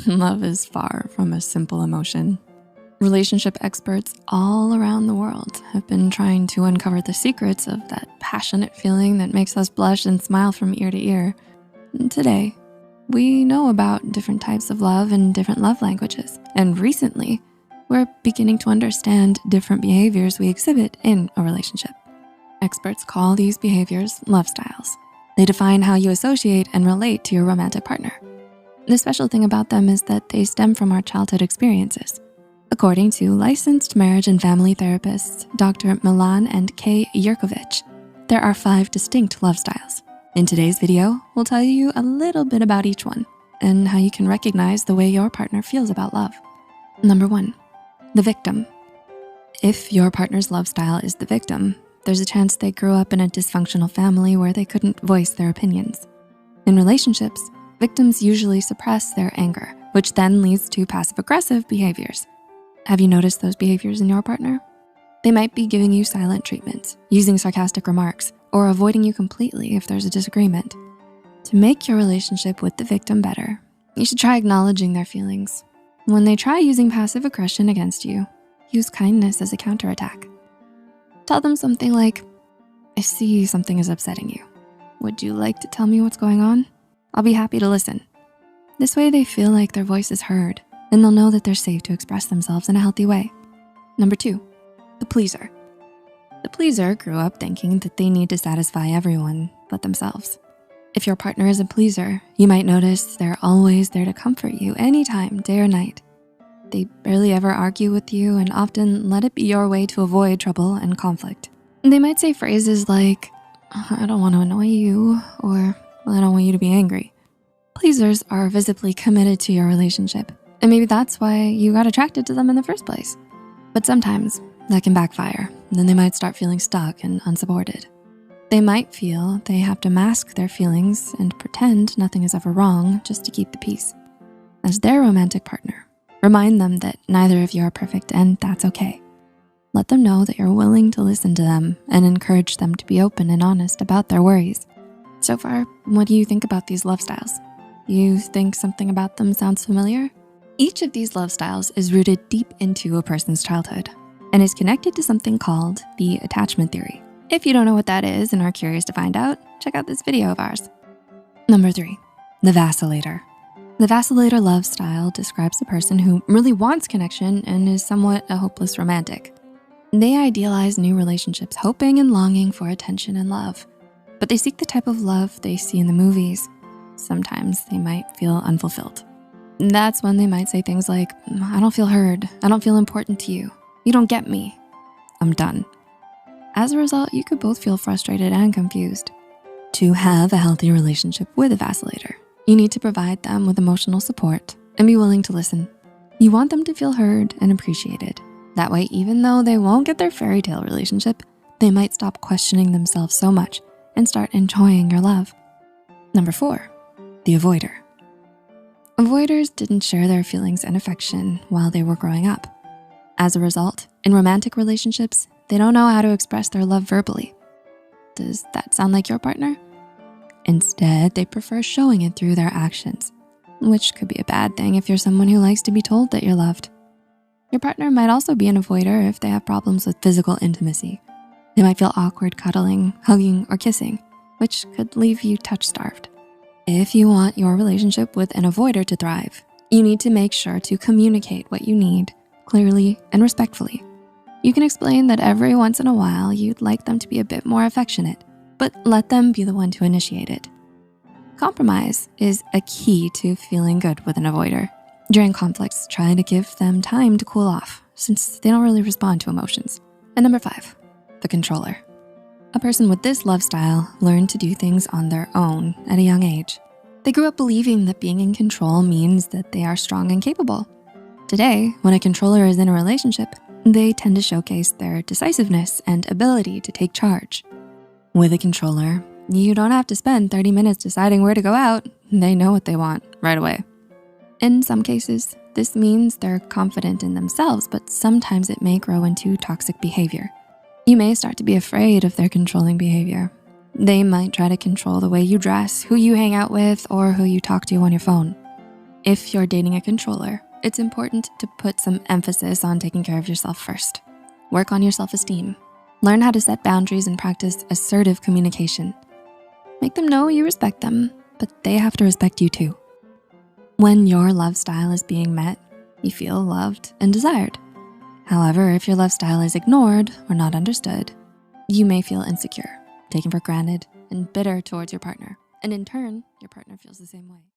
Love is far from a simple emotion. Relationship experts all around the world have been trying to uncover the secrets of that passionate feeling that makes us blush and smile from ear to ear. And today, we know about different types of love and different love languages. And recently, we're beginning to understand different behaviors we exhibit in a relationship. Experts call these behaviors love styles. They define how you associate and relate to your romantic partner. The special thing about them is that they stem from our childhood experiences. According to licensed marriage and family therapists, Dr. Milan and Kay Yurkovich, there are 5 distinct love styles. In today's video, we'll tell you a little bit about each one and how you can recognize the way your partner feels about love. Number 1, the victim. If your partner's love style is the victim, there's a chance they grew up in a dysfunctional family where they couldn't voice their opinions. In relationships, victims usually suppress their anger, which then leads to passive-aggressive behaviors. Have you noticed those behaviors in your partner? They might be giving you silent treatment, using sarcastic remarks, or avoiding you completely if there's a disagreement. To make your relationship with the victim better, you should try acknowledging their feelings. When they try using passive aggression against you, use kindness as a counterattack. Tell them something like, "I see something is upsetting you. Would you like to tell me what's going on? I'll be happy to listen." This way they feel like their voice is heard and they'll know that they're safe to express themselves in a healthy way. Number 2, the pleaser. The pleaser grew up thinking that they need to satisfy everyone but themselves. If your partner is a pleaser, you might notice they're always there to comfort you anytime, day or night. They barely ever argue with you and often let it be your way to avoid trouble and conflict. They might say phrases like, "I don't want to annoy you," or "I don't want you to be angry." Pleasers are visibly committed to your relationship, and maybe that's why you got attracted to them in the first place. But sometimes that can backfire, and then they might start feeling stuck and unsupported. They might feel they have to mask their feelings and pretend nothing is ever wrong just to keep the peace. As their romantic partner, remind them that neither of you are perfect and that's okay. Let them know that you're willing to listen to them and encourage them to be open and honest about their worries. So far, what do you think about these love styles? You think something about them sounds familiar? Each of these love styles is rooted deep into a person's childhood and is connected to something called the attachment theory. If you don't know what that is and are curious to find out, check out this video of ours. Number 3, the vacillator. The vacillator love style describes a person who really wants connection and is somewhat a hopeless romantic. They idealize new relationships, hoping and longing for attention and love, but they seek the type of love they see in the movies. Sometimes they might feel unfulfilled. That's when they might say things like, "I don't feel heard. I don't feel important to you. You don't get me. I'm done." As a result, you could both feel frustrated and confused. To have a healthy relationship with a vacillator, you need to provide them with emotional support and be willing to listen. You want them to feel heard and appreciated. That way, even though they won't get their fairy tale relationship, they might stop questioning themselves so much and start enjoying your love. Number 4, the avoider. Avoiders didn't share their feelings and affection while they were growing up. As a result, in romantic relationships, they don't know how to express their love verbally. Does that sound like your partner? Instead, they prefer showing it through their actions, which could be a bad thing if you're someone who likes to be told that you're loved. Your partner might also be an avoider if they have problems with physical intimacy. They might feel awkward cuddling, hugging, or kissing, which could leave you touch-starved. If you want your relationship with an avoider to thrive, you need to make sure to communicate what you need clearly and respectfully. You can explain that every once in a while you'd like them to be a bit more affectionate, but let them be the one to initiate it. Compromise is a key to feeling good with an avoider. During conflicts, try to give them time to cool off since they don't really respond to emotions. And number 5, the controller. A person with this love style learned to do things on their own at a young age. They grew up believing that being in control means that they are strong and capable. Today, when a controller is in a relationship, they tend to showcase their decisiveness and ability to take charge. With a controller, you don't have to spend 30 minutes deciding where to go out. They know what they want right away. In some cases, this means they're confident in themselves, but sometimes it may grow into toxic behavior. You may start to be afraid of their controlling behavior. They might try to control the way you dress, who you hang out with, or who you talk to on your phone. If you're dating a controller, it's important to put some emphasis on taking care of yourself first. Work on your self-esteem. Learn how to set boundaries and practice assertive communication. Make them know you respect them, but they have to respect you too. When your love style is being met, you feel loved and desired. However, if your love style is ignored or not understood, you may feel insecure, taken for granted, and bitter towards your partner. And in turn, your partner feels the same way.